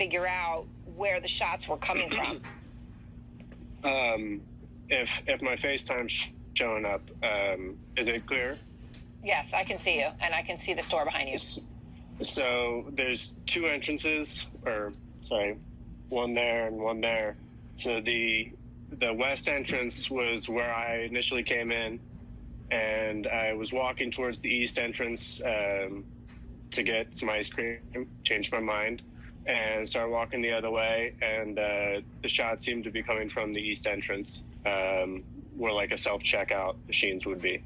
figure out where the shots were coming from. If my FaceTime's showing up, is it clear? Yes, I can see you, and I can see the store behind you. So there's two entrances, one there and one there. So the west entrance was where I initially came in, and I was walking towards the east entrance to get some ice cream, changed my mind, and started walking the other way, and the shots seemed to be coming from the east entrance, where like a self-checkout machines would be.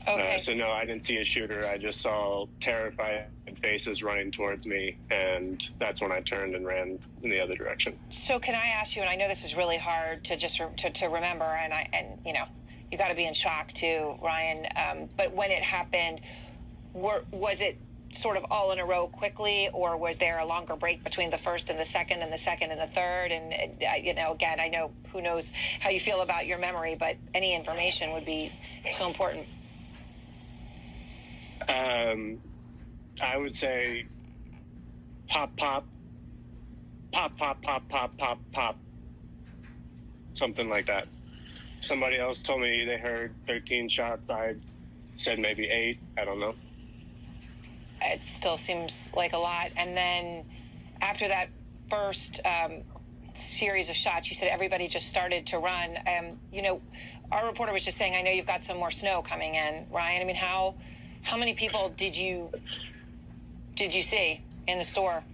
Okay. So no, I didn't see a shooter. I just saw terrified faces running towards me, and that's when I turned and ran in the other direction. So can I ask you, and I know this is really hard to just to remember, and you know, you got to be in shock too, Ryan. But when it happened, was it sort of all in a row quickly, or was there a longer break between the first and the second and the second and the third? And you know, again, I know who knows how you feel about your memory, but any information would be so important. I would say pop, pop, pop, pop, pop, pop, pop, pop, something like that. Somebody else told me they heard 13 shots. I said maybe 8. I don't know. It still seems like a lot. And then after that first series of shots, you said everybody just started to run. You know, our reporter was just saying, I know you've got some more snow coming in, Ryan. I mean, how many people did you see in the store?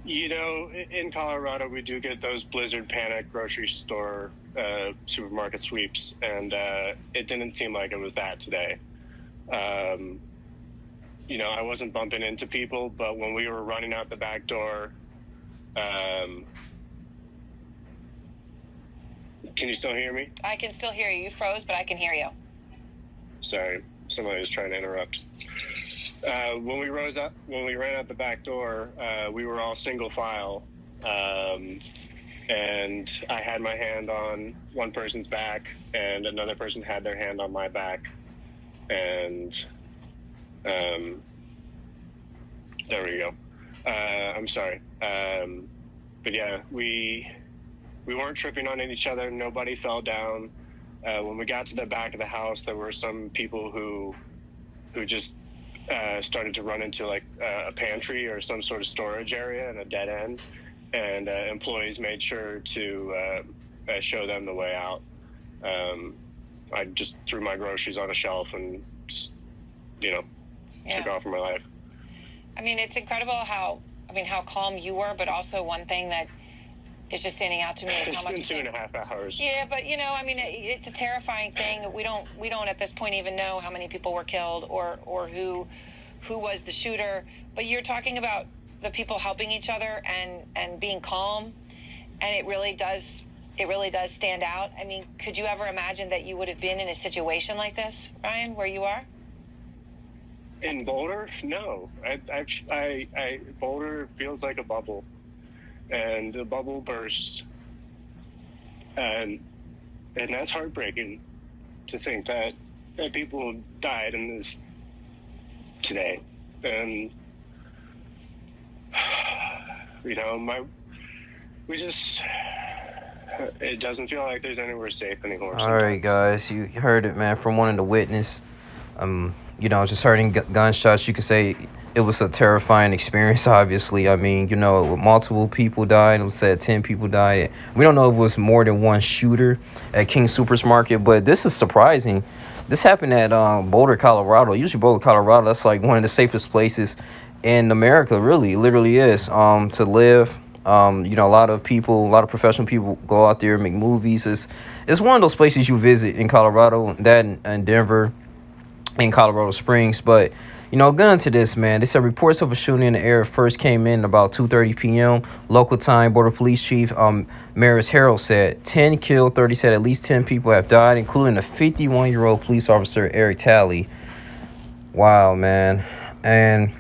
You know, in Colorado, we do get those blizzard panic grocery store supermarket sweeps, and it didn't seem like it was that today. You know, I wasn't bumping into people, but when we were running out the back door, can you still hear me? I can still hear you. You froze, but I can hear you. Sorry, somebody was trying to interrupt. When we ran out the back door, we were all single file, and I had my hand on one person's back, and another person had their hand on my back, and there we go. I'm sorry, but yeah, we weren't tripping on each other. Nobody fell down. When we got to the back of the house, there were some people who just started to run into like a pantry or some sort of storage area in a dead end, and employees made sure to show them the way out. I just threw my groceries on a shelf and just, you know, took off with my life. I mean, it's incredible how calm you were, but also one thing that is just standing out to me is how much. It's been 2.5 hours. Yeah, but you know, I mean, it's a terrifying thing. We don't at this point even know how many people were killed or who was the shooter. But you're talking about the people helping each other and being calm, and it really does stand out. I mean, could you ever imagine that you would have been in a situation like this, Ryan, where you are? In Boulder, no. Boulder feels like a bubble, and the bubble burst, and that's heartbreaking to think that people died in this today, and you know, it doesn't feel like there's anywhere safe anymore. All right, guys, you heard it, man, from one of the witness. You know, just hearing gunshots, you could say it was a terrifying experience, obviously. I mean, you know, multiple people died. It was said 10 people died. We don't know if it was more than one shooter at King Soopers Market, but this is surprising. This happened at Boulder, Colorado. Usually Boulder, Colorado, that's like one of the safest places in America, really. It literally is to live. You know, a lot of professional people go out there and make movies. It's one of those places you visit in Colorado, that and Denver, in Colorado Springs. But you know, going to this, man, they said reports of a shooting in the area first came in about 2:30 p.m. local time. Border Police Chief Maris Harrell said 10 killed. 30 said at least 10 people have died, including a 51-year-old police officer, Eric Talley. Wow, man. And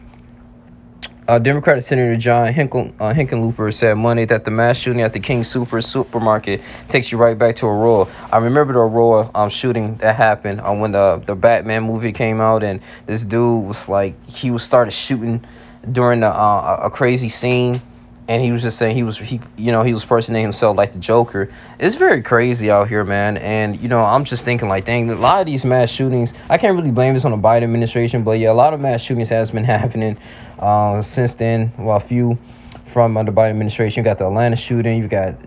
Democratic Senator John Hickenlooper said Monday that the mass shooting at the King Soopers supermarket takes you right back to Aurora. I remember the Aurora shooting that happened when the Batman movie came out, and this dude was like, he started shooting during a crazy scene, and he was just saying he was personating himself like the Joker. It's very crazy out here, man. And I'm just thinking like, dang, a lot of these mass shootings. I can't really blame this on the Biden administration, but yeah, a lot of mass shootings has been happening since then. Well, a few from the Biden administration. You got the Atlanta shooting. You got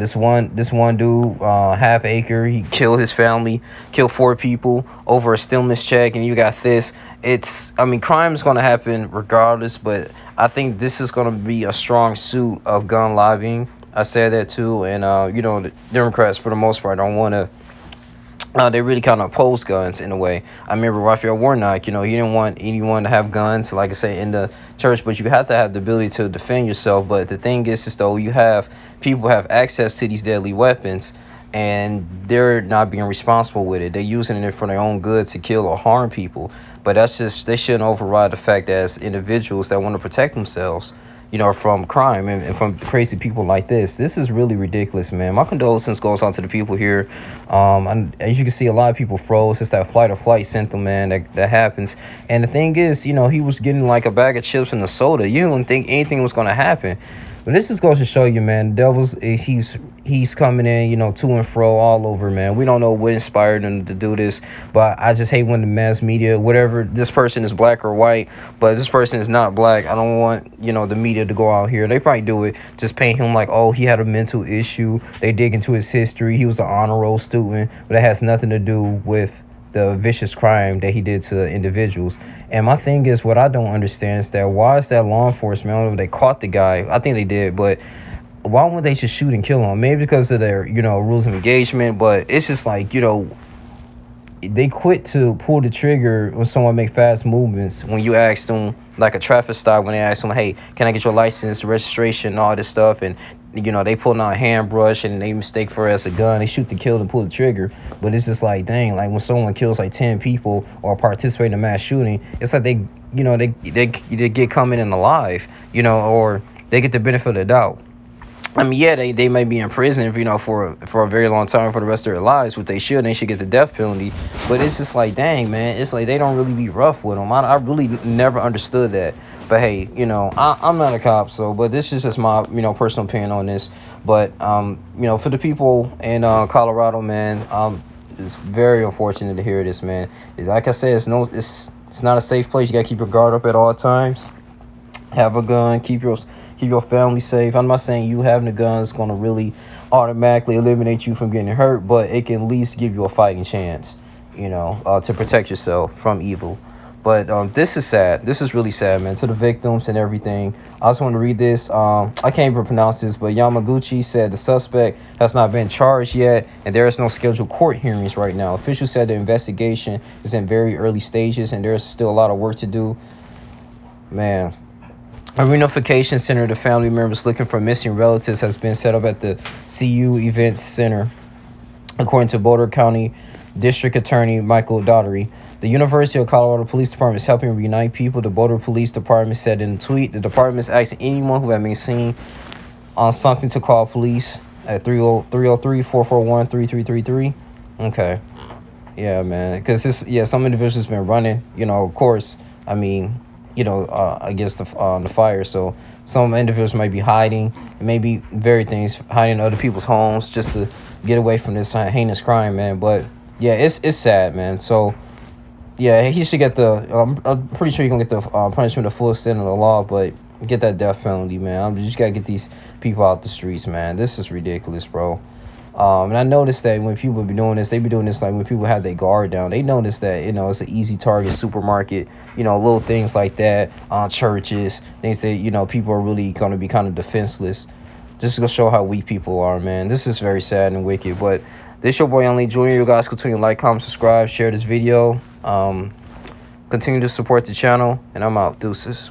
this one dude, half acre. He killed his family, killed 4 people over a stimulus check, and you got this. Crime is going to happen regardless, but I think this is going to be a strong suit of gun lobbying. I said that too, and the Democrats for the most part don't want to. They really kind of oppose guns in a way. I remember Raphael Warnock, he didn't want anyone to have guns, like I say, in the church, but you have to have the ability to defend yourself. But the thing is though, people have access to these deadly weapons, and they're not being responsible with it. They're using it for their own good to kill or harm people. But they shouldn't override the fact that as individuals that want to protect themselves, from crime and from crazy people like this. This is really ridiculous, man. My condolences goes out to the people here. As you can see, a lot of people froze. It's that fight or flight symptom, man, that happens. And the thing is, he was getting like a bag of chips and a soda. You didn't think anything was going to happen. But this just goes to show you, man, the devil's, he's coming in, to and fro all over, man. We don't know what inspired him to do this, but I just hate when the mass media, whatever, this person is black or white, but this person is not black. I don't want, the media to go out here. They probably do it, just paint him like, oh, he had a mental issue. They dig into his history. He was an honor roll student, but that has nothing to do with the vicious crime that he did to individuals. And my thing is, what I don't understand is that why is that law enforcement, I don't know if they caught the guy, I think they did, but why wouldn't they just shoot and kill him? Maybe because of their, rules of engagement, but it's just like, they quit to pull the trigger when someone make fast movements. When you ask them, like a traffic stop, when they ask them, hey, can I get your license, registration, all this stuff, and they pull out a hand brush and they mistake for it as a gun. They shoot to kill and pull the trigger. But it's just like, dang, like when someone kills like 10 people or participate in a mass shooting, it's like they get coming in alive, or they get the benefit of the doubt. They may be in prison, for a very long time for the rest of their lives, which they should. They should get the death penalty. But it's just like, dang, man, it's like they don't really be rough with them. I really never understood that. But hey, I'm not a cop, but this is just my, personal opinion on this. But, for the people in Colorado, man, it's very unfortunate to hear this, man. Like I said, it's not a safe place. You got to keep your guard up at all times. Have a gun, keep your family safe. I'm not saying you having a gun is going to really automatically eliminate you from getting hurt, but it can at least give you a fighting chance, to protect yourself from evil. But this is sad. This is really sad, man, to the victims and everything. I just want to read this. I can't even pronounce this, but Yamaguchi said the suspect has not been charged yet, and there is no scheduled court hearings right now. Officials said the investigation is in very early stages, and there's still a lot of work to do. Man. A reunification center to family members looking for missing relatives has been set up at the CU Events Center, according to Boulder County District Attorney Michael Daugherty. The University of Colorado Police Department is helping reunite people. The Boulder Police Department said in a tweet, the department is asking anyone who has been seen on something to call police at 303-441-3333. Okay. Yeah, man. Because some individuals have been running, of course, against the fire. So some individuals might be hiding, maybe things, hiding in other people's homes just to get away from this heinous crime, man. But yeah, it's sad, man. So yeah, he should get I'm pretty sure you're gonna get the punishment the full extent of the law, but get that death penalty, man. You just gotta get these people out the streets, man. This is ridiculous, bro. And I noticed that when people be doing this, they be doing this like when people have their guard down. They notice that, it's an easy target, supermarket, little things like that, churches, things that, people are really going to be kind of defenseless. Just to show how weak people are, man. This is very sad and wicked. But this your boy, Only Jr. You guys continue to like, comment, subscribe, share this video. Continue to support the channel, and I'm out. Deuces.